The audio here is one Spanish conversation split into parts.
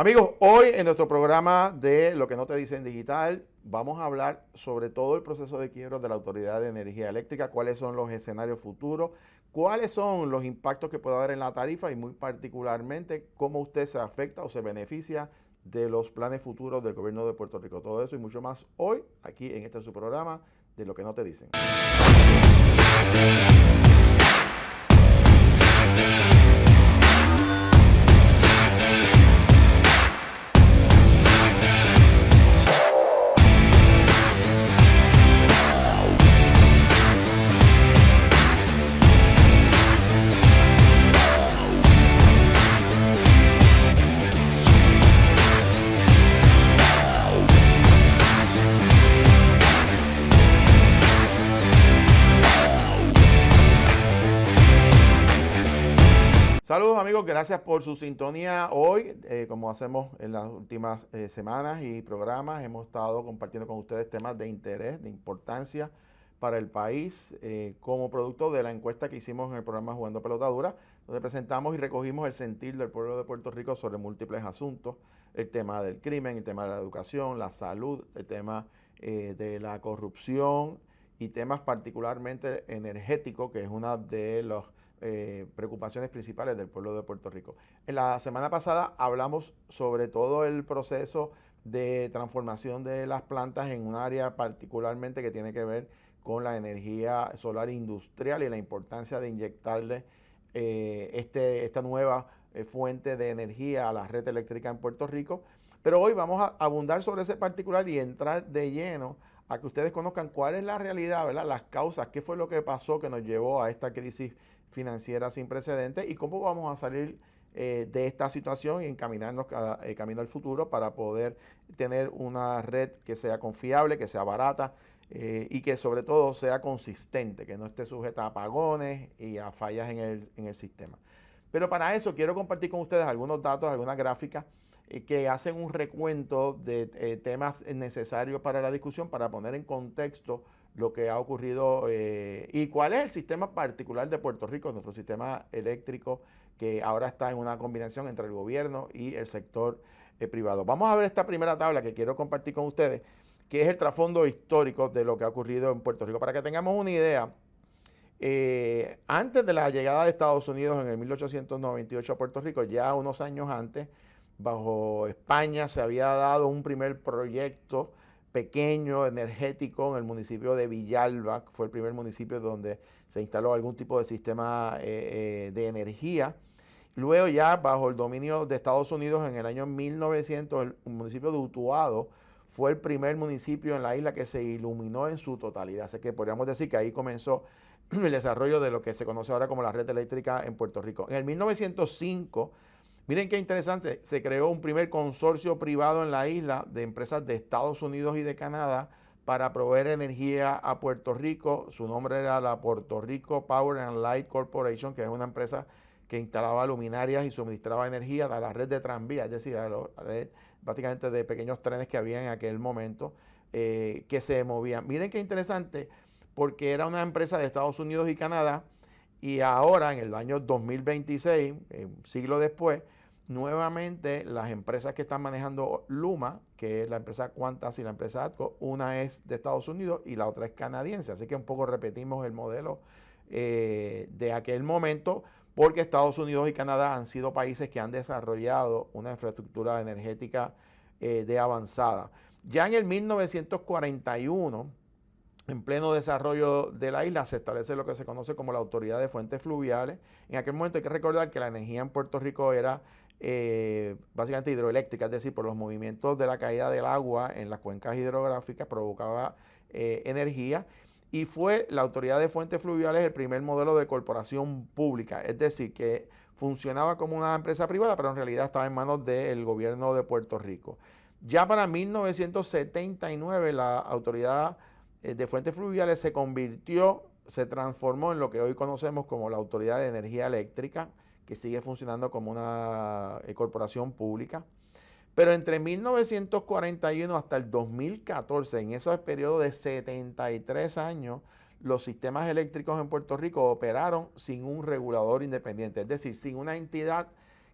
Amigos, hoy en nuestro programa de Lo que no te dicen digital, vamos a hablar sobre todo el proceso de quiebra de la Autoridad de Energía Eléctrica, cuáles son los escenarios futuros, cuáles son los impactos que puede haber en la tarifa y muy particularmente cómo usted se afecta o se beneficia de los planes futuros del gobierno de Puerto Rico. Todo eso y mucho más hoy aquí en este su programa de Lo que no te dicen. Saludos amigos, gracias por su sintonía hoy. Como hacemos en las últimas semanas y programas, hemos estado compartiendo con ustedes temas de interés, de importancia para el país, como producto de la encuesta que hicimos en el programa Jugando Pelota Dura, donde presentamos y recogimos el sentir del pueblo de Puerto Rico sobre múltiples asuntos, el tema del crimen, el tema de la educación, la salud, el tema de la corrupción y temas particularmente energéticos, que es una de los preocupaciones principales del pueblo de Puerto Rico. En la semana pasada hablamos sobre todo el proceso de transformación de las plantas en un área particularmente que tiene que ver con la energía solar industrial y la importancia de inyectarle esta nueva fuente de energía a la red eléctrica en Puerto Rico. Pero hoy vamos a abundar sobre ese particular y entrar de lleno a que ustedes conozcan cuál es la realidad, ¿verdad? Las causas, qué fue lo que pasó que nos llevó a esta crisis financiera sin precedentes y cómo vamos a salir de esta situación y encaminarnos camino al futuro para poder tener una red que sea confiable, que sea barata y que sobre todo sea consistente, que no esté sujeta a apagones y a fallas en el sistema. Pero para eso quiero compartir con ustedes algunos datos, algunas gráficas que hacen un recuento de temas necesarios para la discusión para poner en contexto lo que ha ocurrido y cuál es el sistema particular de Puerto Rico, nuestro sistema eléctrico, que ahora está en una combinación entre el gobierno y el sector privado. Vamos a ver esta primera tabla que quiero compartir con ustedes, que es el trasfondo histórico de lo que ha ocurrido en Puerto Rico. Para que tengamos una idea, antes de la llegada de Estados Unidos en el 1898 a Puerto Rico, ya unos años antes, bajo España se había dado un primer proyecto pequeño, energético, en el municipio de Villalba, que fue el primer municipio donde se instaló algún tipo de sistema de energía. Luego ya bajo el dominio de Estados Unidos en el año 1900, el municipio de Utuado fue el primer municipio en la isla que se iluminó en su totalidad. Así que podríamos decir que ahí comenzó el desarrollo de lo que se conoce ahora como la red eléctrica en Puerto Rico. En el 1905, miren qué interesante, se creó un primer consorcio privado en la isla de empresas de Estados Unidos y de Canadá para proveer energía a Puerto Rico. Su nombre era la Puerto Rico Power and Light Corporation, que es una empresa que instalaba luminarias y suministraba energía a la red de tranvía, es decir, a la red básicamente de pequeños trenes que había en aquel momento que se movían. Miren qué interesante, porque era una empresa de Estados Unidos y Canadá, y ahora en el año 2026, un siglo después, nuevamente las empresas que están manejando Luma, que es la empresa Qantas y la empresa ATCO, una es de Estados Unidos y la otra es canadiense. Así que un poco repetimos el modelo de aquel momento, porque Estados Unidos y Canadá han sido países que han desarrollado una infraestructura energética de avanzada. Ya en el 1941, en pleno desarrollo de la isla, se establece lo que se conoce como la Autoridad de Fuentes Fluviales. En aquel momento hay que recordar que la energía en Puerto Rico era básicamente hidroeléctrica, es decir, por los movimientos de la caída del agua en las cuencas hidrográficas provocaba energía, y fue la Autoridad de Fuentes Fluviales el primer modelo de corporación pública, es decir, que funcionaba como una empresa privada, pero en realidad estaba en manos del gobierno de Puerto Rico. Ya para 1979 la Autoridad de Fuentes Fluviales se transformó en lo que hoy conocemos como la Autoridad de Energía Eléctrica, que sigue funcionando como una corporación pública. Pero entre 1941 hasta el 2014, en esos periodos de 73 años, los sistemas eléctricos en Puerto Rico operaron sin un regulador independiente, es decir, sin una entidad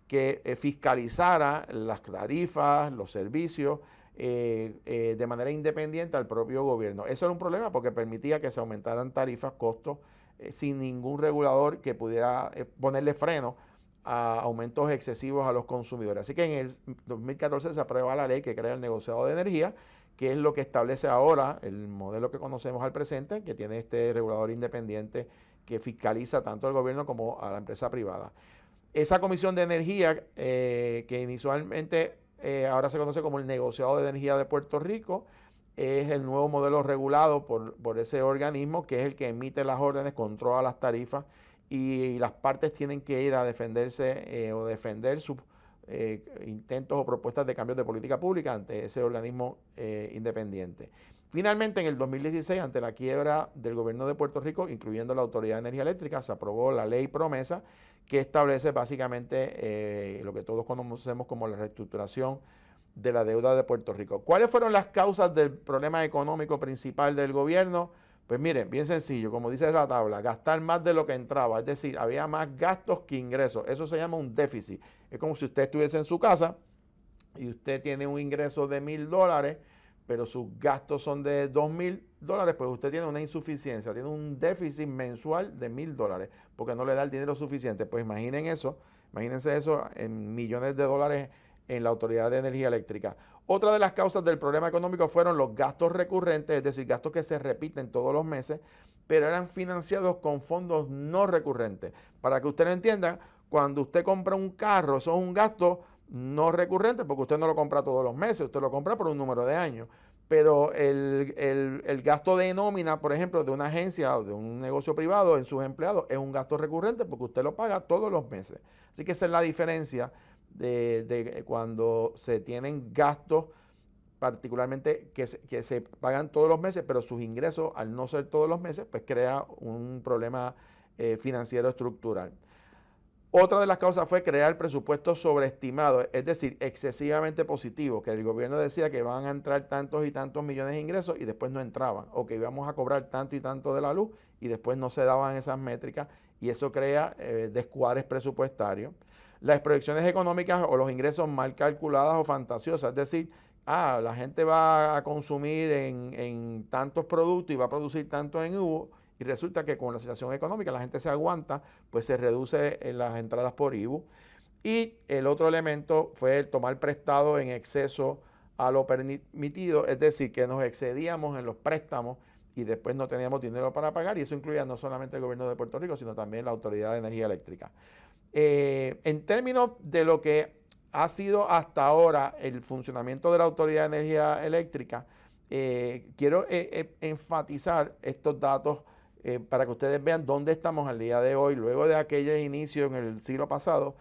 que fiscalizara las tarifas, los servicios, de manera independiente al propio gobierno. Eso era un problema porque permitía que se aumentaran tarifas, costos, sin ningún regulador que pudiera ponerle freno a aumentos excesivos a los consumidores. Así que en el 2014 se aprueba la ley que crea el negociado de energía, que es lo que establece ahora el modelo que conocemos al presente, que tiene este regulador independiente que fiscaliza tanto al gobierno como a la empresa privada. Esa comisión de energía, que inicialmente ahora se conoce como el negociado de energía de Puerto Rico, es el nuevo modelo regulado por ese organismo, que es el que emite las órdenes, controla las tarifas, y las partes tienen que ir a defenderse o defender sus intentos o propuestas de cambios de política pública ante ese organismo independiente. Finalmente, en el 2016, ante la quiebra del gobierno de Puerto Rico, incluyendo la Autoridad de Energía Eléctrica, se aprobó la ley promesa, que establece básicamente lo que todos conocemos como la reestructuración de la deuda de Puerto Rico. ¿Cuáles fueron las causas del problema económico principal del gobierno? Pues miren, bien sencillo, como dice la tabla, gastar más de lo que entraba, es decir, había más gastos que ingresos. Eso se llama un déficit. Es como si usted estuviese en su casa y usted tiene un ingreso de $1,000, pero sus gastos son de $2,000, pues usted tiene una insuficiencia, tiene un déficit mensual de $1,000, porque no le da el dinero suficiente. Pues imagínense eso en millones de dólares en la Autoridad de Energía Eléctrica. Otra de las causas del problema económico fueron los gastos recurrentes, es decir, gastos que se repiten todos los meses, pero eran financiados con fondos no recurrentes. Para que usted lo entienda, cuando usted compra un carro, eso es un gasto no recurrente, porque usted no lo compra todos los meses, usted lo compra por un número de años. Pero el gasto de nómina, por ejemplo, de una agencia o de un negocio privado en sus empleados, es un gasto recurrente porque usted lo paga todos los meses. Así que esa es la diferencia de cuando se tienen gastos, particularmente que se pagan todos los meses, pero sus ingresos, al no ser todos los meses, pues crea un problema financiero estructural. Otra de las causas fue crear presupuestos sobreestimados, es decir, excesivamente positivos, que el gobierno decía que van a entrar tantos y tantos millones de ingresos y después no entraban, o que íbamos a cobrar tanto y tanto de la luz y después no se daban esas métricas, y eso crea descuadres presupuestarios. Las proyecciones económicas o los ingresos mal calculadas o fantasiosas, es decir, la gente va a consumir en tantos productos y va a producir tanto en IVU, y resulta que con la situación económica la gente se aguanta, pues se reduce en las entradas por IVU. Y el otro elemento fue el tomar prestado en exceso a lo permitido, es decir, que nos excedíamos en los préstamos y después no teníamos dinero para pagar, y eso incluía no solamente el gobierno de Puerto Rico, sino también la Autoridad de Energía Eléctrica. En términos de lo que ha sido hasta ahora el funcionamiento de la Autoridad de Energía Eléctrica, quiero enfatizar estos datos para que ustedes vean dónde estamos al día de hoy, luego de aquellos inicios en el siglo pasado.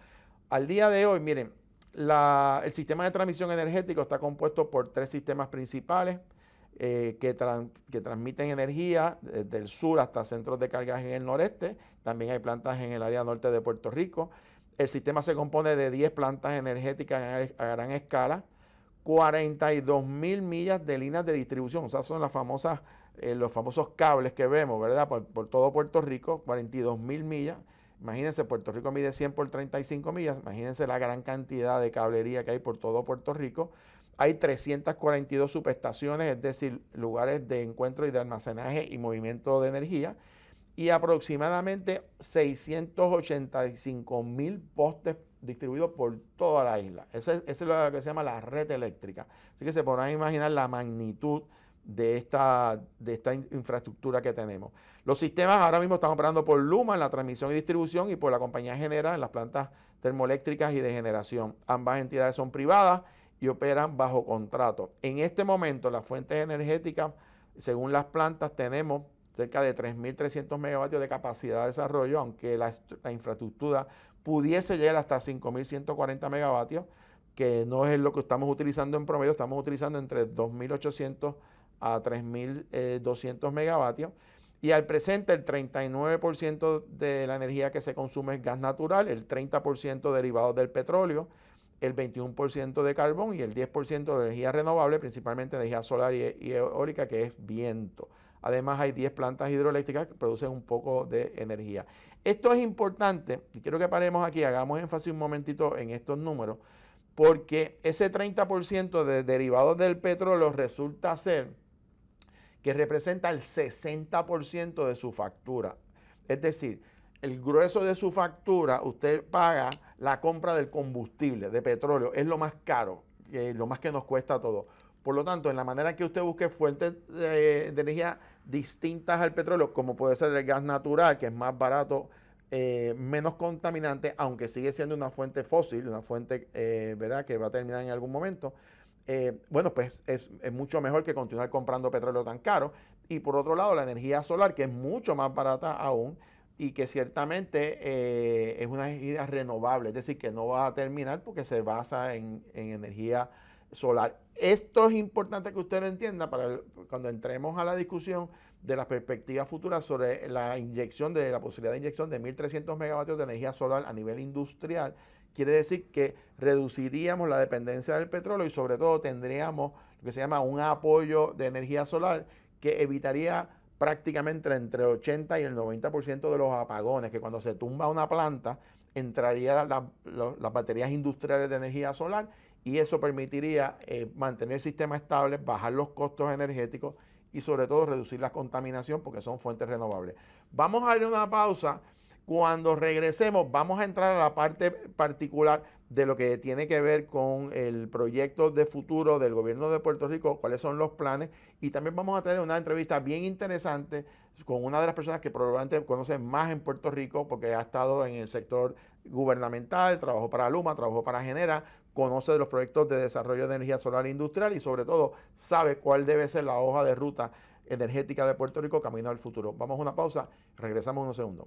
Al día de hoy, miren, el sistema de transmisión energético está compuesto por 3 sistemas principales que transmiten energía desde el sur hasta centros de cargaje en el noreste. También hay plantas en el área norte de Puerto Rico. El sistema se compone de 10 plantas energéticas a gran escala, 42,000 millas de líneas de distribución, o sea, son los famosos cables que vemos, ¿verdad? Por todo Puerto Rico, 42,000 millas. Imagínense, Puerto Rico mide 100 por 35 millas, imagínense la gran cantidad de cablería que hay por todo Puerto Rico. Hay 342 subestaciones, es decir, lugares de encuentro y de almacenaje y movimiento de energía, y aproximadamente 685,000 postes distribuidos por toda la isla. Eso es lo que se llama la red eléctrica. Así que se podrán imaginar la magnitud de esta infraestructura que tenemos. Los sistemas ahora mismo están operando por Luma en la transmisión y distribución y por la compañía Genera en las plantas termoeléctricas y de generación. Ambas entidades son privadas y operan bajo contrato. En este momento, las fuentes energéticas, según las plantas, tenemos cerca de 3.300 megavatios de capacidad de desarrollo, aunque la infraestructura pudiese llegar hasta 5.140 megavatios, que no es lo que estamos utilizando en promedio, estamos utilizando entre 2.800 a 3.200 megavatios. Y al presente el 39% de la energía que se consume es gas natural, el 30% derivado del petróleo, el 21% de carbón y el 10% de energía renovable, principalmente energía solar y eólica, que es viento. Además hay 10 plantas hidroeléctricas que producen un poco de energía. Esto es importante, y quiero que paremos aquí, hagamos énfasis un momentito en estos números, porque ese 30% de derivados del petróleo resulta ser que representa el 60% de su factura. Es decir, el grueso de su factura, usted paga la compra del combustible, de petróleo, es lo más caro, lo más que nos cuesta todo. Por lo tanto, en la manera en que usted busque fuentes de energía distintas al petróleo, como puede ser el gas natural, que es más barato, menos contaminante, aunque sigue siendo una fuente fósil, una fuente ¿verdad? Que va a terminar en algún momento, bueno, pues es mucho mejor que continuar comprando petróleo tan caro. Y por otro lado, la energía solar, que es mucho más barata aún y que ciertamente es una energía renovable, es decir, que no va a terminar porque se basa en energía solar. Esto es importante que usted lo entienda para cuando entremos a la discusión de las perspectivas futuras sobre la inyección, de la posibilidad de inyección de 1.300 megavatios de energía solar a nivel industrial. Quiere decir que reduciríamos la dependencia del petróleo y sobre todo tendríamos lo que se llama un apoyo de energía solar que evitaría prácticamente entre el 80 y el 90% de los apagones, que cuando se tumba una planta entrarían las baterías industriales de energía solar y eso permitiría mantener el sistema estable, bajar los costos energéticos y sobre todo reducir la contaminación porque son fuentes renovables. Vamos a ir a una pausa. Cuando regresemos vamos a entrar a la parte particular de lo que tiene que ver con el proyecto de futuro del gobierno de Puerto Rico, cuáles son los planes, y también vamos a tener una entrevista bien interesante con una de las personas que probablemente conocen más en Puerto Rico porque ha estado en el sector gubernamental, trabajó para Luma, trabajó para Genera, conoce de los proyectos de desarrollo de energía solar industrial y sobre todo sabe cuál debe ser la hoja de ruta energética de Puerto Rico camino al futuro. Vamos a una pausa, regresamos en unos segundos.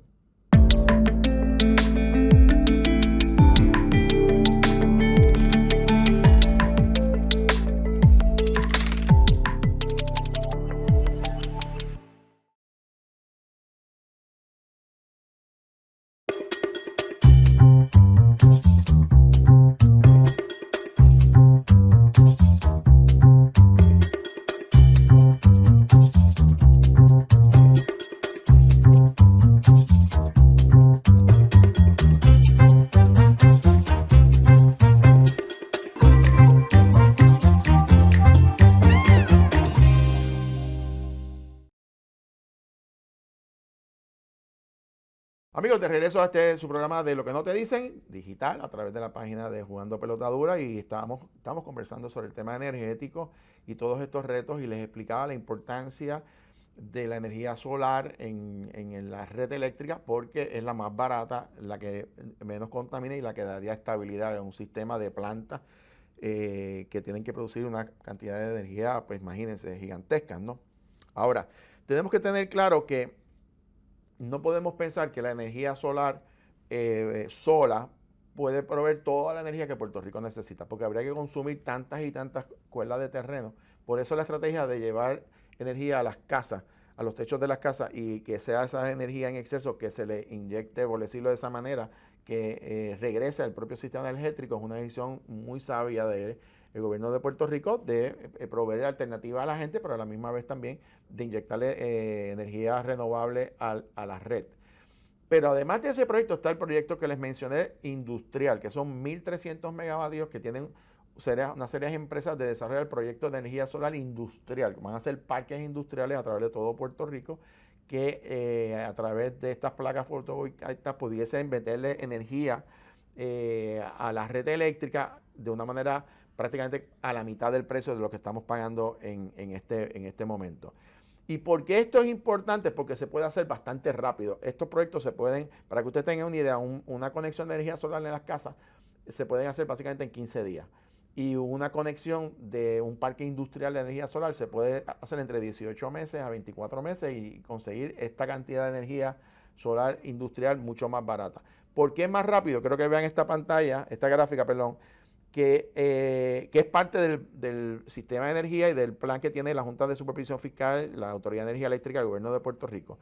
Amigos, de regreso a su programa de Lo que no te dicen, digital, a través de la página de Jugando Pelotadura, y estamos conversando sobre el tema energético y todos estos retos, y les explicaba la importancia de la energía solar en la red eléctrica porque es la más barata, la que menos contamina y la que daría estabilidad en un sistema de plantas que tienen que producir una cantidad de energía, pues imagínense, gigantescas, ¿no? Ahora, tenemos que tener claro que no podemos pensar que la energía solar sola puede proveer toda la energía que Puerto Rico necesita, porque habría que consumir tantas y tantas cuerdas de terreno. Por eso la estrategia de llevar energía a las casas, a los techos de las casas, y que sea esa energía en exceso que se le inyecte, por decirlo de esa manera, que regrese al propio sistema energético, es una decisión muy sabia del gobierno de Puerto Rico de proveer alternativas a la gente, pero a la misma vez también de inyectarle energía renovable a la red. Pero además de ese proyecto está el proyecto que les mencioné industrial, que son 1.300 megavatios que tienen una serie de empresas de desarrollo del proyecto de energía solar industrial, que van a ser parques industriales a través de todo Puerto Rico, que a través de estas placas fotovoltaicas pudiesen meterle energía a la red eléctrica de una manera prácticamente a la mitad del precio de lo que estamos pagando en este momento. ¿Y por qué esto es importante? Porque se puede hacer bastante rápido. Estos proyectos se pueden, para que usted tenga una idea, una conexión de energía solar en las casas se pueden hacer básicamente en 15 días. Y una conexión de un parque industrial de energía solar se puede hacer entre 18 meses a 24 meses y conseguir esta cantidad de energía solar industrial mucho más barata. ¿Por qué es más rápido? Creo que vean esta pantalla, esta gráfica, perdón, que es parte del sistema de energía y del plan que tiene la Junta de Supervisión Fiscal, la Autoridad de Energía Eléctrica del Gobierno de Puerto Rico.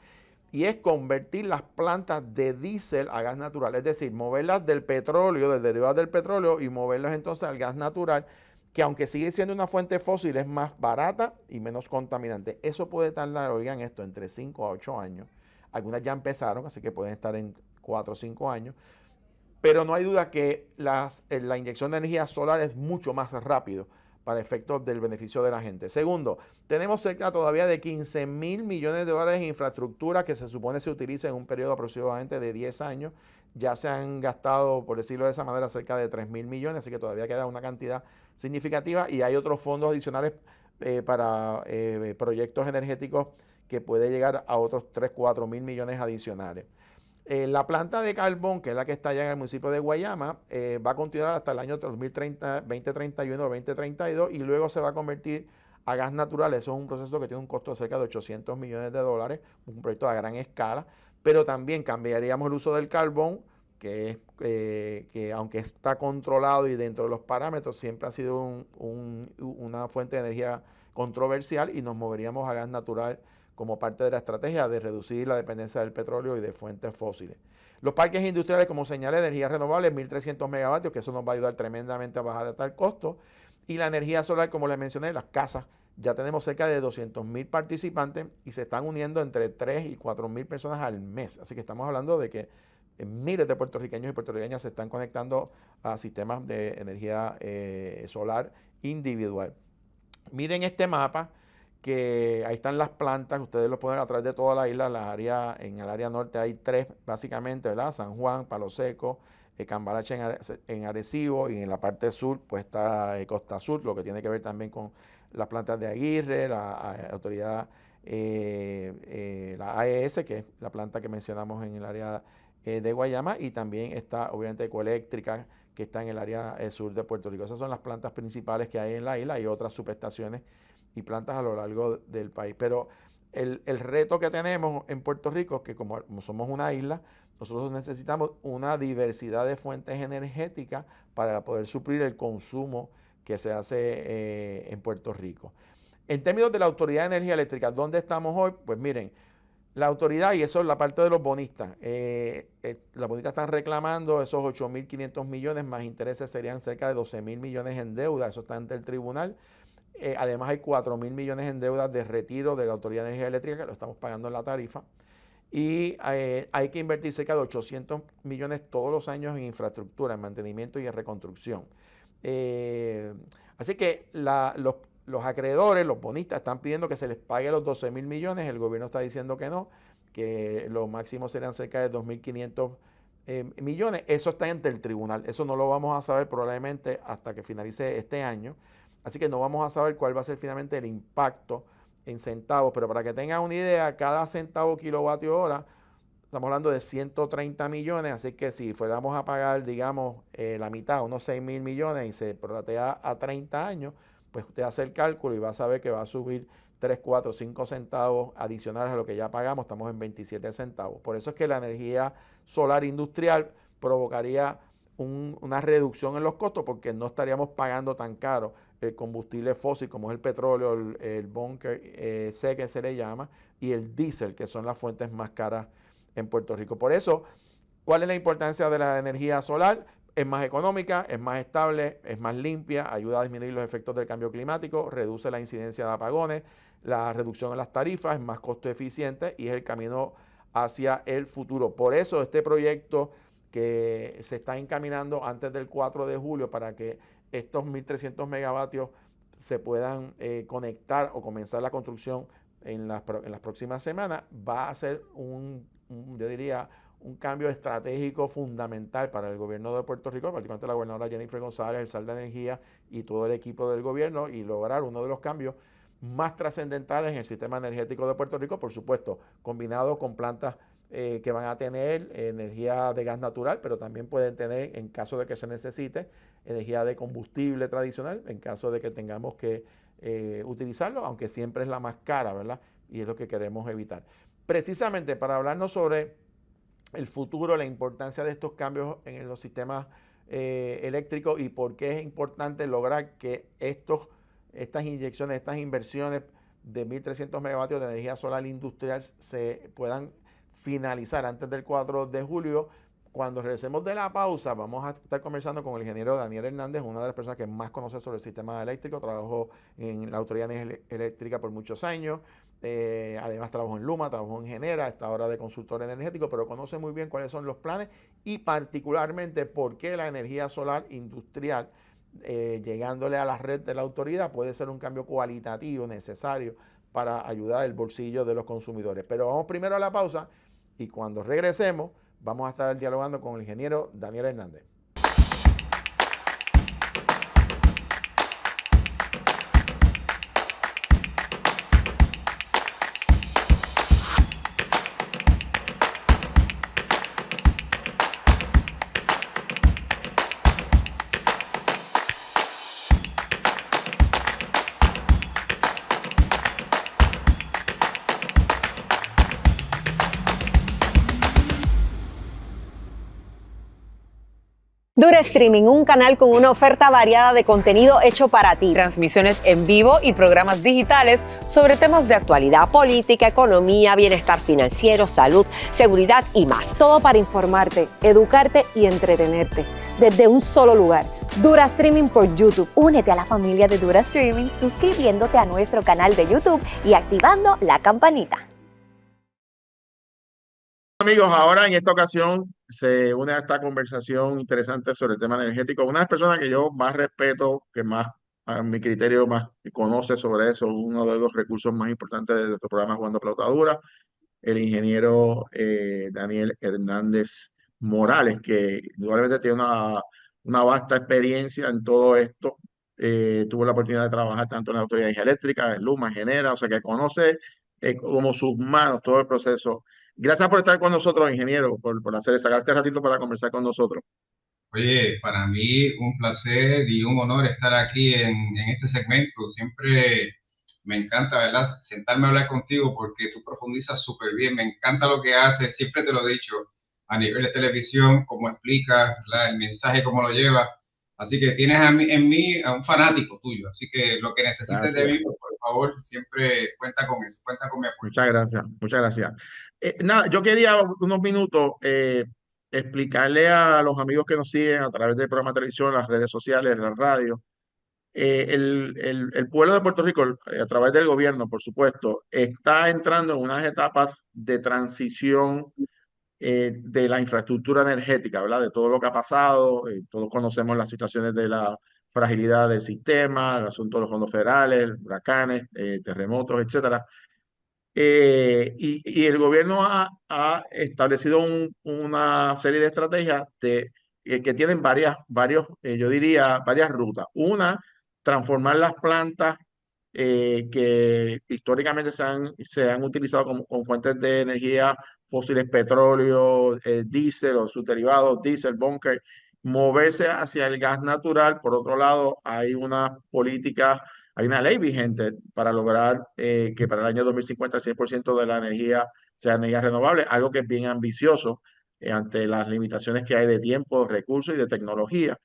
Y es convertir las plantas de diésel a gas natural, es decir, moverlas del petróleo, del derivado del petróleo y moverlas entonces al gas natural, que aunque sigue siendo una fuente fósil, es más barata y menos contaminante. Eso puede tardar, oigan esto, entre 5 a 8 años Algunas ya empezaron, así que pueden estar en 4 o 5 años. Pero no hay duda que la inyección de energía solar es mucho más rápido para efectos del beneficio de la gente. Segundo, tenemos cerca todavía de 15.000 millones de dólares en infraestructura que se supone se utiliza en un periodo aproximadamente de 10 años. Ya se han gastado, por decirlo de esa manera, cerca de 3.000 millones, así que todavía queda una cantidad significativa y hay otros fondos adicionales para proyectos energéticos que puede llegar a otros 3, 4 mil millones adicionales. La planta de carbón, que es la que está allá en el municipio de Guayama, va a continuar hasta el año 2030, 2031 o 2032 y luego se va a convertir a gas natural. Eso es un proceso que tiene un costo de cerca de 800 millones de dólares, un proyecto a gran escala, pero también cambiaríamos el uso del carbón, que aunque está controlado y dentro de los parámetros, siempre ha sido una fuente de energía controversial y nos moveríamos a gas natural como parte de la estrategia de reducir la dependencia del petróleo y de fuentes fósiles. Los parques industriales, como señalé, de energía renovable, 1.300 megavatios, que eso nos va a ayudar tremendamente a bajar tal costo. Y la energía solar, como les mencioné, las casas, ya tenemos cerca de 200.000 participantes y se están uniendo entre 3 y 4.000 personas al mes. Así que estamos hablando de que miles de puertorriqueños y puertorriqueñas se están conectando a sistemas de energía solar individual. Miren este mapa, que ahí están las plantas, ustedes lo pueden a través de toda la isla, en el área norte hay 3 básicamente, ¿verdad? San Juan, Palo Seco, Cambalache en Arecibo, y en la parte sur pues está Costa Sur, lo que tiene que ver también con las plantas de Aguirre, la autoridad, la AES, que es la planta que mencionamos en el área de Guayama, y también está obviamente Ecoeléctrica, que está en el área sur de Puerto Rico. Esas son las plantas principales que hay en la isla, hay otras subestaciones y plantas a lo largo del país. Pero el reto que tenemos en Puerto Rico es que como somos una isla, nosotros necesitamos una diversidad de fuentes energéticas para poder suplir el consumo que se hace en Puerto Rico. En términos de la Autoridad de Energía Eléctrica, ¿dónde estamos hoy? Pues miren, la autoridad, y eso es la parte de los bonistas, los bonistas están reclamando esos 8.500 millones, más intereses serían cerca de 12.000 millones en deuda, eso está ante el tribunal. Además hay 4.000 millones en deuda de retiro de la Autoridad de Energía Eléctrica, que lo estamos pagando en la tarifa. Y hay que invertir cerca de 800 millones todos los años en infraestructura, en mantenimiento y en reconstrucción. Así que los acreedores, los bonistas, están pidiendo que se les pague los 12.000 millones. El gobierno está diciendo que no, que lo máximo serían cerca de 2.500 millones. Eso está ante el tribunal. Eso no lo vamos a saber probablemente hasta que finalice este año. Así que no vamos a saber cuál va a ser finalmente el impacto en centavos, pero para que tengan una idea, cada centavo kilovatio hora, estamos hablando de 130 millones, así que si fuéramos a pagar, digamos, la mitad, unos 6.000 millones y se prorratea a 30 años, pues usted hace el cálculo y va a saber que va a subir 3, 4, 5 centavos adicionales a lo que ya pagamos, estamos en 27 centavos. Por eso es que la energía solar industrial provocaría una reducción en los costos porque no estaríamos pagando tan caro el combustible fósil como es el petróleo, el bunker C que se le llama, y el diésel, que son las fuentes más caras en Puerto Rico. Por eso, ¿cuál es la importancia de la energía solar? Es más económica, es más estable, es más limpia, ayuda a disminuir los efectos del cambio climático, reduce la incidencia de apagones, la reducción en las tarifas, es más costo eficiente y es el camino hacia el futuro. Por eso este proyecto que se está encaminando antes del 4 de julio para que estos 1.300 megavatios se puedan conectar o comenzar la construcción en las próximas semanas, va a ser yo diría, un cambio estratégico fundamental para el gobierno de Puerto Rico, particularmente la gobernadora Jennifer González, el SAL de Energía y todo el equipo del gobierno, y lograr uno de los cambios más trascendentales en el sistema energético de Puerto Rico, por supuesto, combinado con plantas que van a tener energía de gas natural, pero también pueden tener, en caso de que se necesite, energía de combustible tradicional, en caso de que tengamos que utilizarlo, aunque siempre es la más cara, ¿verdad? Y es lo que queremos evitar. Precisamente para hablarnos sobre el futuro, la importancia de estos cambios en los sistemas eléctricos y por qué es importante lograr que estas inyecciones, estas inversiones de 1.300 megavatios de energía solar industrial se puedan finalizar antes del 4 de julio. Cuando regresemos de la pausa, vamos a estar conversando con el ingeniero Daniel Hernández, una de las personas que más conoce sobre el sistema eléctrico. Trabajó en la Autoridad de Energía Eléctrica por muchos años. Además trabajó en Luma, trabajó en Genera, está ahora de consultor energético, pero conoce muy bien cuáles son los planes y particularmente por qué la energía solar industrial, llegándole a la red de la autoridad, puede ser un cambio cualitativo necesario para ayudar el bolsillo de los consumidores. Pero vamos primero a la pausa y cuando regresemos vamos a estar dialogando con el ingeniero Daniel Hernández. Dura Streaming, un canal con una oferta variada de contenido hecho para ti. Transmisiones en vivo y programas digitales sobre temas de actualidad, Política, economía, bienestar financiero, salud, seguridad y más. Todo para informarte, educarte y entretenerte. Desde un solo lugar. Dura Streaming por YouTube. Únete a la familia de Dura Streaming suscribiéndote a nuestro canal de YouTube y activando la campanita. Amigos, ahora en esta ocasión se une a esta conversación interesante sobre el tema energético. Una de las personas que yo más respeto, que más, a mi criterio, más conoce sobre eso, uno de los recursos más importantes de nuestro programa Jugando Pelotadura, el ingeniero Daniel Hernández Morales, que indudablemente tiene una vasta experiencia en todo esto. Tuvo la oportunidad de trabajar tanto en la Autoridad de Energía Eléctrica, en Luma, en Genera, o sea que conoce como sus manos todo el proceso. Gracias por estar con nosotros, ingeniero, por sacarte ratito para conversar con nosotros. Oye, para mí un placer y un honor estar aquí en este segmento. Siempre me encanta, ¿verdad? Sentarme a hablar contigo porque tú profundizas súper bien. Me encanta lo que haces. Siempre te lo he dicho a nivel de televisión, cómo explicas, ¿verdad? El mensaje, cómo lo llevas. Así que tienes en mí a un fanático tuyo. Así que lo que necesites de mí, por favor, siempre cuenta con eso. Cuenta con mi apoyo. Muchas gracias, muchas gracias. Nada, yo quería unos minutos explicarle a los amigos que nos siguen a través del programa de televisión, las redes sociales, la radio, el pueblo de Puerto Rico, a través del gobierno, por supuesto, está entrando en unas etapas de transición de la infraestructura energética, ¿verdad? De todo lo que ha pasado, todos conocemos las situaciones de la fragilidad del sistema, el asunto de los fondos federales, huracanes, terremotos, etcétera. Y el gobierno ha establecido una serie de estrategias que tienen yo diría, varias rutas. Una, transformar las plantas que históricamente se han utilizado con fuentes de energía fósiles, petróleo, diésel o sus derivados, diésel, bunker, moverse hacia el gas natural. Por otro lado, hay una ley vigente para lograr que para el año 2050 el 100% de la energía sea energía renovable, algo que es bien ambicioso ante las limitaciones que hay de tiempo, recursos y de tecnología.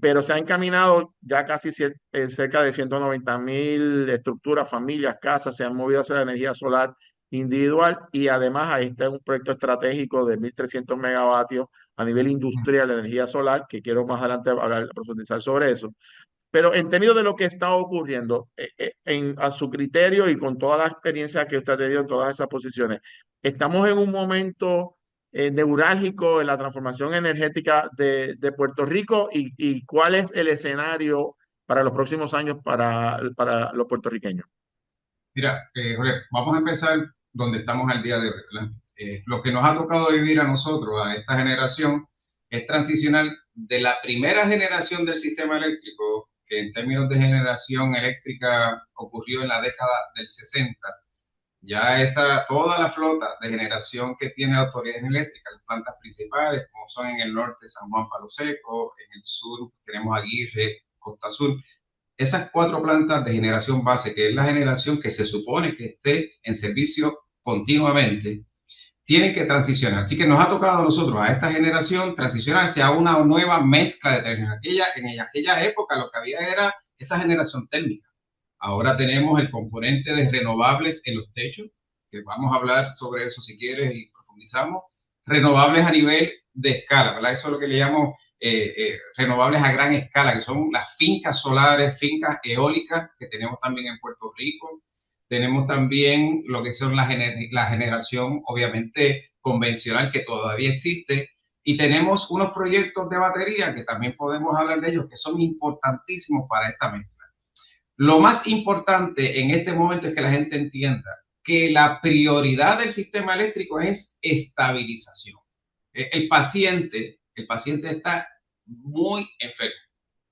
Pero se ha encaminado ya casi cerca de 190.000 estructuras, familias, casas, se han movido hacia la energía solar individual y además ahí está un proyecto estratégico de 1.300 megavatios a nivel industrial de energía solar, que quiero más adelante profundizar sobre eso. Pero en términos de lo que está ocurriendo, a su criterio y con toda la experiencia que usted ha tenido en todas esas posiciones, estamos en un momento neurálgico en la transformación energética de Puerto Rico y cuál es el escenario para los próximos años para los puertorriqueños. Mira, Jorge, vamos a empezar donde estamos al día de hoy, ¿verdad? Lo que nos ha tocado vivir a nosotros, a esta generación, es transicionar de la primera generación del sistema eléctrico, que en términos de generación eléctrica ocurrió en la década del 60. Ya toda la flota de generación que tiene la autoridad eléctrica, las plantas principales, como son en el norte San Juan Palo Seco, en el sur tenemos Aguirre, Costa Sur, esas 4 plantas de generación base, que es la generación que se supone que esté en servicio continuamente, tienen que transicionar. Así que nos ha tocado a nosotros, a esta generación, transicionarse a una nueva mezcla de tecnología. En aquella época lo que había era esa generación térmica. Ahora tenemos el componente de renovables en los techos, que vamos a hablar sobre eso si quieres y profundizamos. Renovables a nivel de escala, ¿verdad? Eso es lo que le llamo renovables a gran escala, que son las fincas solares, fincas eólicas que tenemos también en Puerto Rico. Tenemos también lo que son la generación, obviamente, convencional que todavía existe. Y tenemos unos proyectos de batería que también podemos hablar de ellos, que son importantísimos para esta mezcla. Lo más importante en este momento es que la gente entienda que la prioridad del sistema eléctrico es estabilización. El paciente está muy enfermo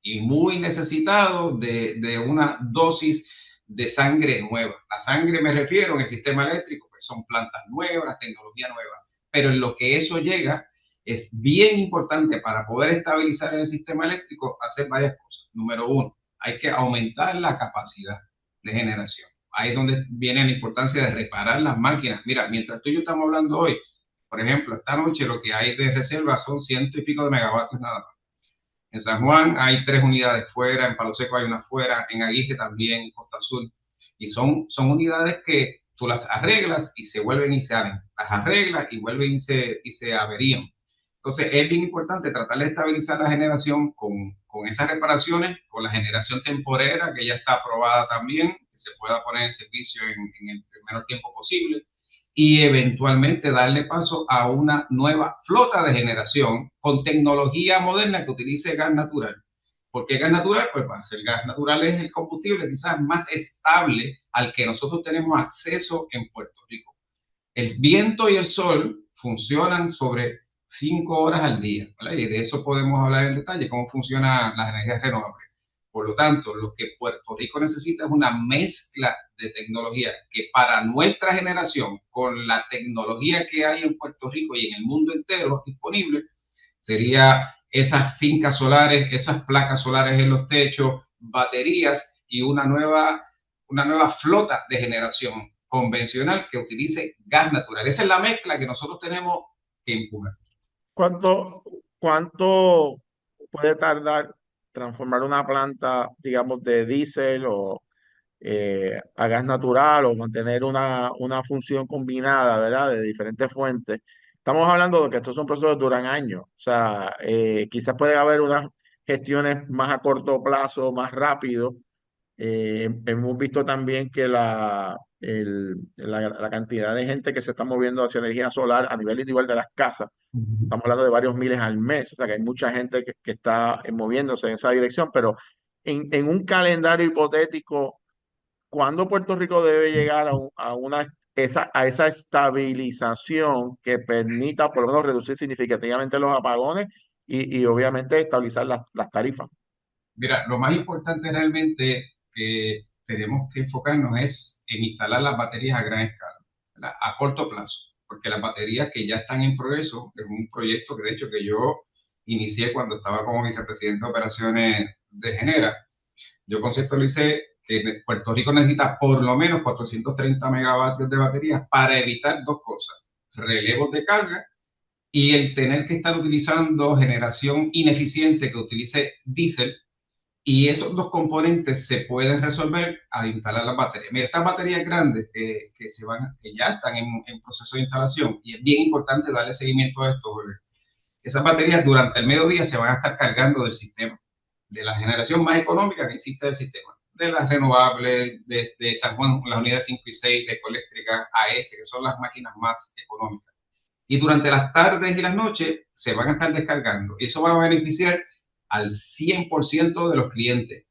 y muy necesitado de una dosis de sangre nueva. La sangre, me refiero, en el sistema eléctrico, pues son plantas nuevas, tecnología nueva, pero en lo que eso llega, es bien importante para poder estabilizar el sistema eléctrico hacer varias cosas. Número uno, hay que aumentar la capacidad de generación. Ahí es donde viene la importancia de reparar las máquinas. Mira, mientras tú y yo estamos hablando hoy, por ejemplo, esta noche lo que hay de reserva son 100 y pico de megavatios nada más. En San Juan hay 3 unidades fuera, en Palo Seco hay una fuera, en Aguije también, en Costa Azul. Y son unidades que tú las arreglas y se vuelven y se salen. Las arreglas y vuelven y se averían. Entonces, es bien importante tratar de estabilizar la generación con esas reparaciones, con la generación temporera, que ya está aprobada también, que se pueda poner en servicio en el menor tiempo posible, y eventualmente darle paso a una nueva flota de generación con tecnología moderna que utilice gas natural. ¿Por qué gas natural? Pues el gas natural es el combustible quizás más estable al que nosotros tenemos acceso en Puerto Rico. El viento y el sol funcionan sobre 5 horas al día, ¿vale? Y de eso podemos hablar en detalle, cómo funcionan las energías renovables. Por lo tanto, lo que Puerto Rico necesita es una mezcla de tecnología que para nuestra generación, con la tecnología que hay en Puerto Rico y en el mundo entero disponible, sería esas fincas solares, esas placas solares en los techos, baterías y una nueva flota de generación convencional que utilice gas natural. Esa es la mezcla que nosotros tenemos que empujar. ¿Cuánto puede tardar transformar una planta, digamos, de diésel o a gas natural o mantener una función combinada, ¿verdad? De diferentes fuentes? Estamos hablando de que estos son procesos que duran años. O sea, quizás puede haber unas gestiones más a corto plazo, más rápido. Hemos visto también que la cantidad de gente que se está moviendo hacia energía solar a nivel individual de las casas, estamos hablando de varios miles al mes, o sea que hay mucha gente que está moviéndose en esa dirección, pero en un calendario hipotético, ¿cuándo Puerto Rico debe llegar a esa estabilización que permita por lo menos reducir significativamente los apagones y obviamente estabilizar las tarifas? Mira, lo más importante realmente que tenemos que enfocarnos es en instalar las baterías a gran escala, ¿verdad? A corto plazo, porque las baterías que ya están en progreso, es un proyecto que de hecho que yo inicié cuando estaba como vicepresidente de operaciones de Genera. Yo conceptualicé que Puerto Rico necesita por lo menos 430 megavatios de baterías para evitar dos cosas: relevos de carga y el tener que estar utilizando generación ineficiente que utilice diésel. Y esos dos componentes se pueden resolver al instalar las baterías. Mira, estas baterías grandes que ya están en proceso de instalación, y es bien importante darle seguimiento a esto, porque esas baterías durante el mediodía se van a estar cargando del sistema, de la generación más económica que existe del sistema, de las renovables, de San Juan, las unidades 5 y 6 de Ecoeléctrica, AES, que son las máquinas más económicas. Y durante las tardes y las noches se van a estar descargando. Y eso va a beneficiar al 100% de los clientes.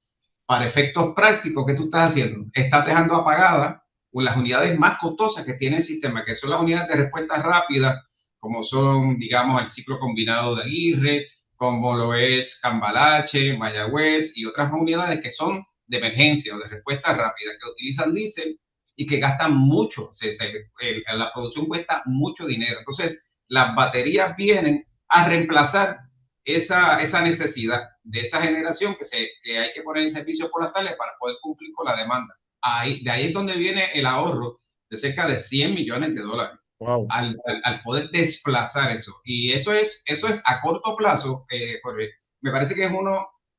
Para efectos prácticos, ¿qué tú estás haciendo? Estás dejando apagadas las unidades más costosas que tiene el sistema, que son las unidades de respuesta rápida, como son, digamos, el ciclo combinado de Aguirre, como lo es Cambalache, Mayagüez y otras unidades que son de emergencia o de respuesta rápida, que utilizan diésel y que gastan mucho. La producción cuesta mucho dinero. Entonces, las baterías vienen a reemplazar esa necesidad de esa generación que hay que poner en servicio por las tardes para poder cumplir con la demanda. De ahí es donde viene el ahorro de cerca de $100 millones. Wow. Al poder desplazar eso. Y eso es a corto plazo, porque me parece que yo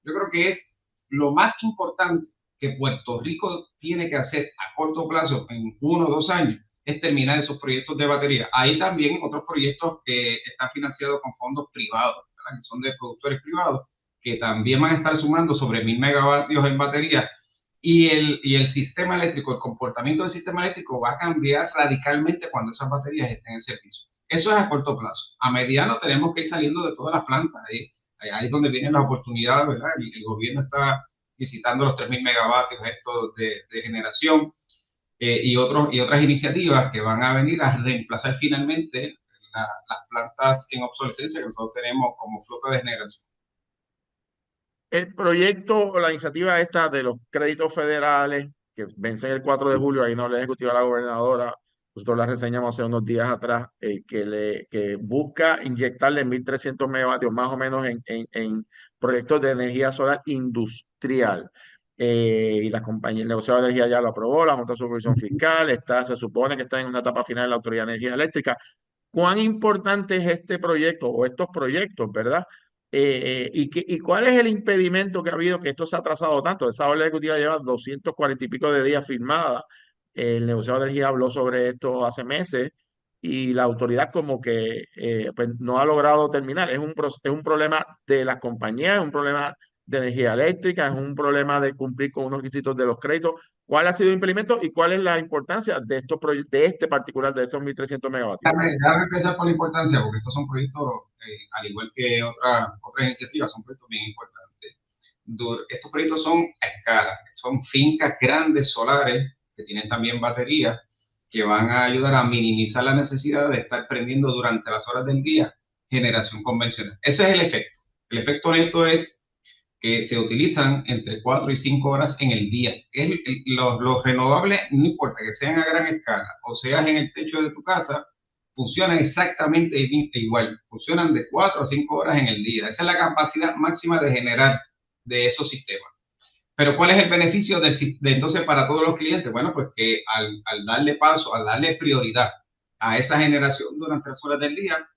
creo que es lo más importante que Puerto Rico tiene que hacer a corto plazo en 1 o 2 años, es terminar esos proyectos de batería. Hay también otros proyectos que están financiados con fondos privados, ¿verdad? Que son de productores privados, que también van a estar sumando sobre 1000 megavatios en batería. Y el sistema eléctrico, el comportamiento del sistema eléctrico va a cambiar radicalmente cuando esas baterías estén en servicio. Eso es a corto plazo. A mediano tenemos que ir saliendo de todas las plantas. Ahí es donde vienen las oportunidades, ¿verdad? El gobierno está visitando los 3000 megavatios estos de generación y otras iniciativas que van a venir a reemplazar finalmente las plantas en obsolescencia que nosotros tenemos como flota de generación. El proyecto o la iniciativa esta de los créditos federales que vencen el 4 de julio, ahí no le ejecutiva a la gobernadora, nosotros la reseñamos hace unos días atrás, que busca inyectarle 1.300 megavatios más o menos en proyectos de energía solar industrial. Y la compañía, el negociado de energía ya lo aprobó, la Junta de Supervisión Fiscal, se supone que está en una etapa final de la Autoridad de Energía Eléctrica. ¿Cuán importante es este proyecto o estos proyectos, verdad? ¿Y cuál es el impedimento que ha habido que esto se ha atrasado tanto? Esa orden ejecutiva lleva 240 y pico de días firmada. El negociado de energía habló sobre esto hace meses y la autoridad como que pues no ha logrado terminar. Es un problema de las compañías, es un problema de energía eléctrica, es un problema de cumplir con unos requisitos de los créditos. ¿Cuál ha sido el impedimento y cuál es la importancia de estos proyectos, de este particular, de esos 1.300 megavatios? Déjame empezar por la importancia, porque estos son proyectos, al igual que otras iniciativas, son proyectos bien importantes. Estos proyectos son a escala, son fincas grandes solares que tienen también baterías que van a ayudar a minimizar la necesidad de estar prendiendo durante las horas del día generación convencional. Ese es el efecto. El efecto neto es que se utilizan entre 4 y 5 horas en el día. Los renovables, no importa que sean a gran escala o seas en el techo de tu casa, funcionan exactamente igual. Funcionan de 4 a 5 horas en el día. Esa es la capacidad máxima de generar de esos sistemas. Pero ¿cuál es el beneficio entonces para todos los clientes? Bueno, pues que al darle paso, al darle prioridad a esa generación durante las horas del día,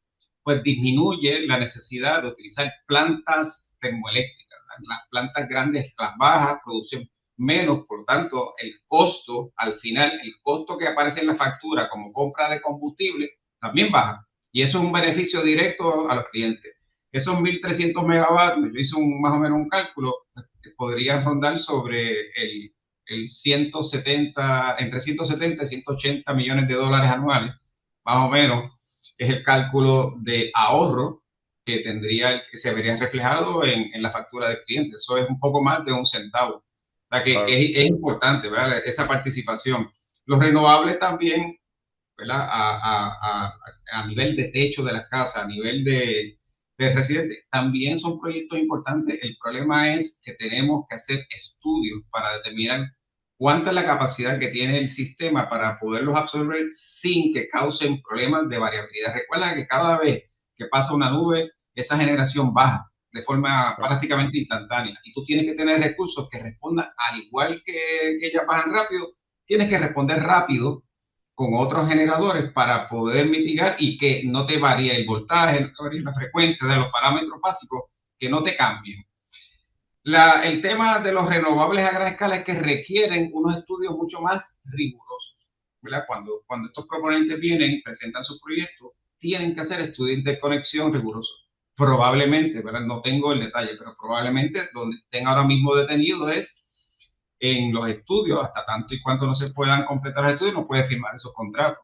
pues disminuye la necesidad de utilizar plantas termoeléctricas. Las plantas grandes, las bajas, producen menos, por lo tanto, el costo, al final, el costo que aparece en la factura como compra de combustible, también baja. Y eso es un beneficio directo a los clientes. Esos 1.300 megavatios, yo hice más o menos un cálculo, podrían rondar sobre entre 170 y 180 millones de dólares anuales, más o menos, es el cálculo de ahorro que se vería reflejado en la factura del cliente. Eso es un poco más de un centavo. O sea que es importante, ¿verdad? Esa participación. Los renovables también, ¿verdad? A nivel de techo de las casas, a nivel de residentes, también son proyectos importantes. El problema es que tenemos que hacer estudios para determinar cuánta es la capacidad que tiene el sistema para poderlos absorber sin que causen problemas de variabilidad. Recuerda que cada vez que pasa una nube, esa generación baja de forma prácticamente instantánea y tú tienes que tener recursos que respondan al igual que ellas bajan rápido, tienes que responder rápido con otros generadores para poder mitigar y que no te varíe el voltaje, no te varíe la frecuencia de los parámetros básicos, que no te cambien. El tema de los renovables a gran escala es que requieren unos estudios mucho más rigurosos, ¿verdad? Cuando estos proponentes vienen y presentan sus proyectos, tienen que hacer estudios de interconexión rigurosos. Probablemente, ¿verdad? No tengo el detalle, pero probablemente donde estén ahora mismo detenidos es en los estudios, hasta tanto y cuanto no se puedan completar los estudios, no puede firmar esos contratos.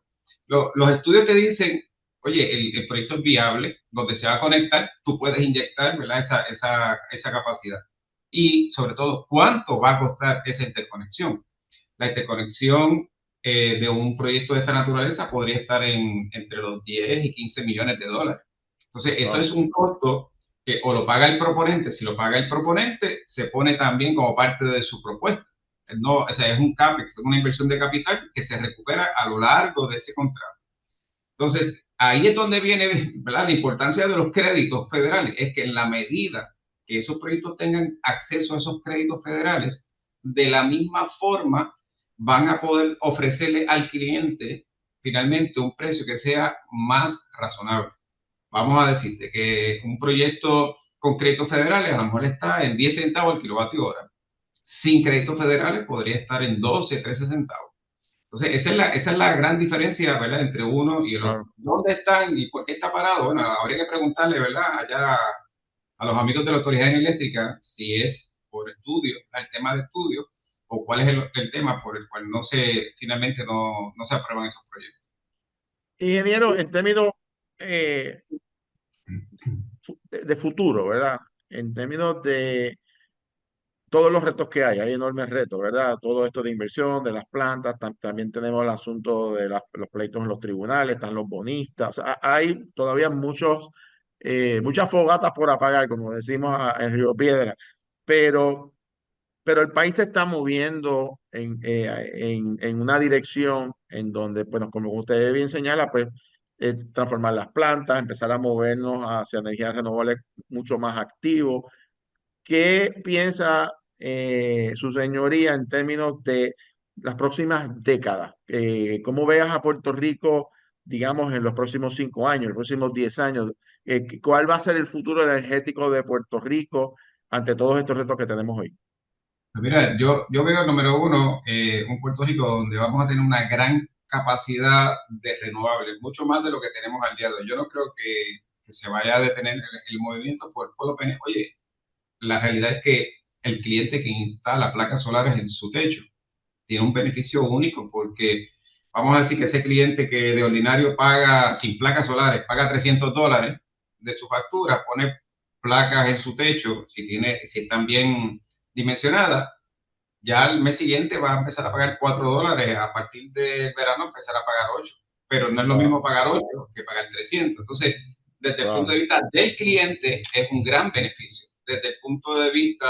Los estudios te dicen, oye, el proyecto es viable, donde se va a conectar, tú puedes inyectar, ¿verdad? Esa capacidad. Y sobre todo, ¿cuánto va a costar esa interconexión? La interconexión de un proyecto de esta naturaleza podría estar entre los 10 y 15 millones de dólares. Entonces, eso es un costo que o lo paga el proponente. Si lo paga el proponente, se pone también como parte de su propuesta. No, o sea, es un CAPEX, es una inversión de capital que se recupera a lo largo de ese contrato. Entonces, ahí es donde viene, ¿verdad?, la importancia de los créditos federales. Es que en la medida que esos proyectos tengan acceso a esos créditos federales, de la misma forma van a poder ofrecerle al cliente finalmente un precio que sea más razonable. Vamos a decirte que un proyecto con créditos federales a lo mejor está en 10 centavos el kilovatio hora. Sin créditos federales podría estar en 12, 13 centavos. Entonces, esa es la gran diferencia, ¿verdad?, entre uno y el otro. ¿Dónde están y por qué está parado? Bueno, habría que preguntarle, ¿verdad?, allá a los amigos de la Autoridad Eléctrica si es por estudio, el tema de estudio, o cuál es el tema por el cual finalmente no se aprueban esos proyectos. Ingeniero, en términos de futuro, ¿verdad? En términos de todos los retos que hay enormes retos, ¿verdad? Todo esto de inversión, de las plantas, también tenemos el asunto de los pleitos en los tribunales, están los bonistas, o sea, hay todavía muchas fogatas por apagar, como decimos en Río Piedra, pero, pero el país se está moviendo en una dirección en donde, bueno, como usted bien señala, pues transformar las plantas, empezar a movernos hacia energías renovables mucho más activos. ¿Qué piensa su señoría en términos de las próximas décadas? ¿Cómo veas a Puerto Rico, digamos, en los próximos 5 años, los próximos 10 años? ¿Cuál va a ser el futuro energético de Puerto Rico ante todos estos retos que tenemos hoy? Pues mira, yo veo, número uno, un Puerto Rico donde vamos a tener una gran capacidad de renovables, mucho más de lo que tenemos al día de hoy. Yo no creo que se vaya a detener el movimiento por lo menos. Oye, la realidad es que el cliente que instala placas solares en su techo tiene un beneficio único, porque vamos a decir que ese cliente que de ordinario paga, sin placas solares, paga $300 de su factura, pone placas en su techo, si están bien dimensionadas, ya al mes siguiente va a empezar a pagar $4, a partir del verano empezar a pagar 8, pero no es lo mismo pagar 8 que pagar 300. Entonces, desde el punto de vista del cliente, es un gran beneficio. Desde el punto de vista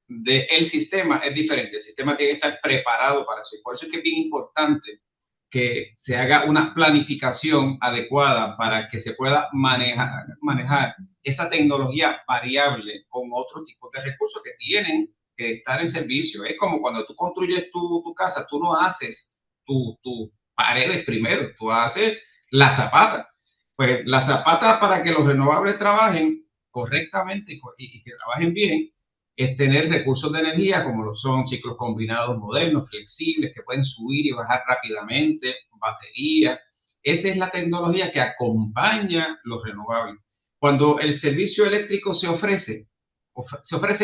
del sistema, es diferente. El sistema tiene que estar preparado para eso. Y por eso es que es bien importante que se haga una planificación adecuada para que se pueda manejar esa tecnología variable con otros tipos de recursos que tienen que estar en servicio. Es como cuando tú construyes tu casa, tú no haces tus paredes primero, tú haces la zapata. Pues la zapata, para que los renovables trabajen correctamente y que trabajen bien, es tener recursos de energía como lo son ciclos combinados modernos, flexibles, que pueden subir y bajar rápidamente, baterías. Esa es la tecnología que acompaña los renovables. Cuando el servicio eléctrico se ofrece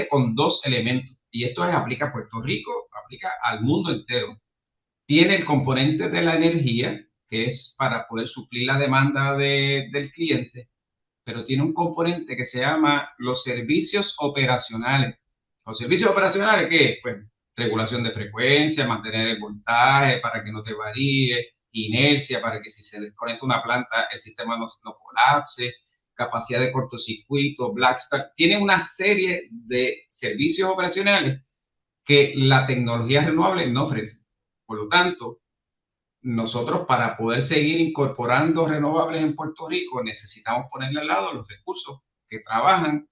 con dos elementos, y esto aplica a Puerto Rico, aplica al mundo entero. Tiene el componente de la energía, que es para poder suplir la demanda del cliente, pero tiene un componente que se llama los servicios operacionales. Los servicios operacionales, ¿qué? Pues regulación de frecuencia, mantener el voltaje para que no te varíe, inercia para que si se desconecta una planta el sistema no colapse, capacidad de cortocircuito, black start. Tiene una serie de servicios operacionales que la tecnología renovable no ofrece. Por lo tanto, nosotros, para poder seguir incorporando renovables en Puerto Rico, necesitamos ponerle al lado los recursos que trabajan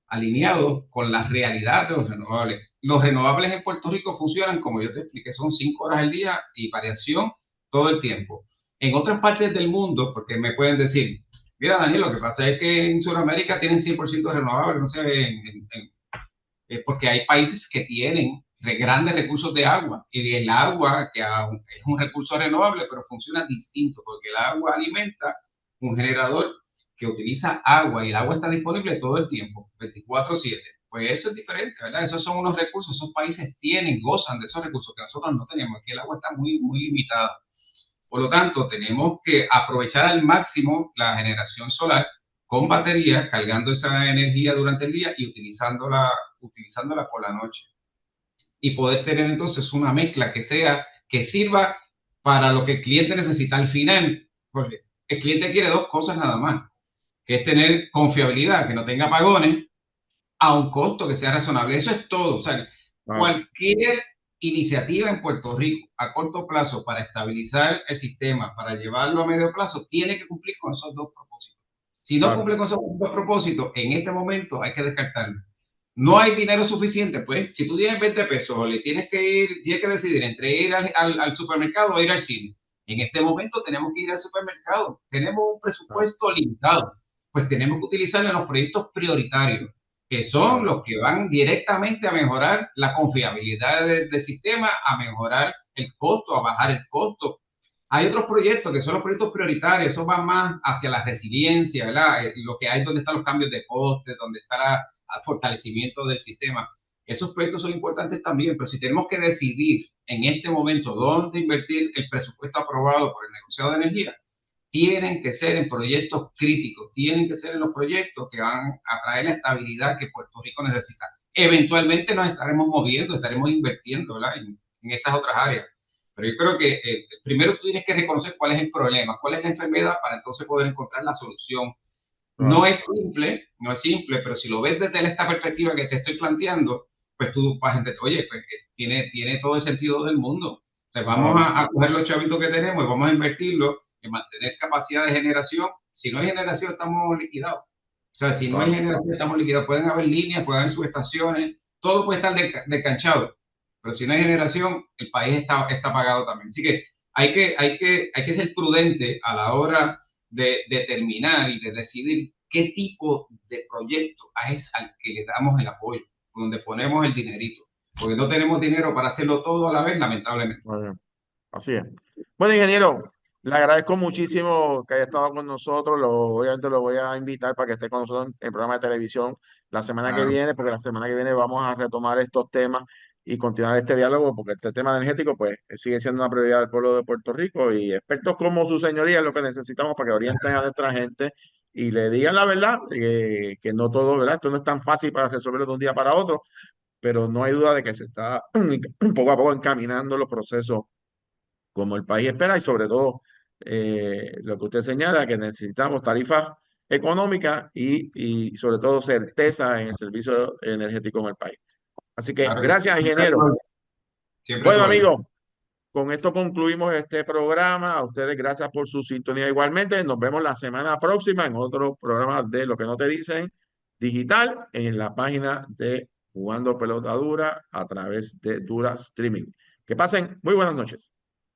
alineados con la realidad de los renovables. Los renovables en Puerto Rico funcionan, como yo te expliqué, son 5 horas al día y variación todo el tiempo. En otras partes del mundo, porque me pueden decir, mira, Daniel, lo que pasa es que en Sudamérica tienen 100% renovables, no sé, porque hay países que tienen grandes recursos de agua, y el agua, que es un recurso renovable, pero funciona distinto, porque el agua alimenta un generador que utiliza agua, y el agua está disponible todo el tiempo, 24/7. Pues eso es diferente, ¿verdad? Esos son unos recursos, esos países gozan de esos recursos que nosotros no tenemos. Aquí el agua está muy, muy limitada. Por lo tanto, tenemos que aprovechar al máximo la generación solar con baterías, cargando esa energía durante el día y utilizándola por la noche. Y poder tener entonces una mezcla que sirva para lo que el cliente necesita al final. Porque el cliente quiere dos cosas nada más, que es tener confiabilidad, que no tenga apagones, a un costo que sea razonable. Eso es todo. O sea, cualquier iniciativa en Puerto Rico a corto plazo para estabilizar el sistema, para llevarlo a medio plazo, tiene que cumplir con esos dos propósitos. Si no cumple con esos dos propósitos, en este momento hay que descartarlo. No hay dinero suficiente, pues si tú tienes 20 pesos, tienes que decidir entre ir al supermercado o ir al cine. En este momento tenemos que ir al supermercado. Tenemos un presupuesto limitado, pues tenemos que utilizarlo en los proyectos prioritarios. que son los que van directamente a mejorar la confiabilidad del sistema, a mejorar el costo, a bajar el costo. Hay otros proyectos que son los proyectos prioritarios, esos van más hacia la resiliencia, ¿verdad? Lo que hay donde están los cambios de coste, donde está el fortalecimiento del sistema. Esos proyectos son importantes también, pero si tenemos que decidir en este momento dónde invertir el presupuesto aprobado por el negociado de energía, tienen que ser en proyectos críticos, tienen que ser en los proyectos que van a traer la estabilidad que Puerto Rico necesita. Eventualmente nos estaremos moviendo, estaremos invirtiendo, ¿verdad? En esas otras áreas. Pero yo creo que primero tú tienes que reconocer cuál es el problema, cuál es la enfermedad para entonces poder encontrar la solución. No es simple, pero si lo ves desde esta perspectiva que te estoy planteando, pues tú vas a entender, oye, pues tiene todo el sentido del mundo. O sea, vamos a coger los chavitos que tenemos y vamos a invertirlos en mantener capacidad de generación. Si no hay generación, estamos liquidados. O sea, si no hay generación, estamos liquidados. Pueden haber líneas, pueden haber subestaciones, todo puede estar descanchado. Pero si no hay generación, el país está apagado también. Así que hay que ser prudente a la hora de determinar y de decidir qué tipo de proyecto es al que le damos el apoyo, donde ponemos el dinerito. Porque no tenemos dinero para hacerlo todo a la vez, lamentablemente. Bueno, así es. Bueno, ingeniero, le agradezco muchísimo que haya estado con nosotros. Obviamente lo voy a invitar para que esté con nosotros en el programa de televisión la semana que viene, porque la semana que viene vamos a retomar estos temas y continuar este diálogo, porque este tema energético pues sigue siendo una prioridad del pueblo de Puerto Rico y expertos como su señoría es lo que necesitamos para que orienten a nuestra gente y le digan la verdad, que no todo, ¿verdad? Esto no es tan fácil para resolverlo de un día para otro, pero no hay duda de que se está poco a poco encaminando los procesos como el país espera y sobre todo lo que usted señala, que necesitamos tarifas económicas y sobre todo certeza en el servicio energético en el país. Así que Claro, gracias, ingeniero. siempre Bueno, todo bien. amigos, con esto concluimos este programa. A ustedes gracias por su sintonía igualmente. Nos vemos la semana próxima en otro programa de Lo que no te dicen digital en la página de Jugando Pelota Dura a través de Dura Streaming. Que pasen muy buenas noches.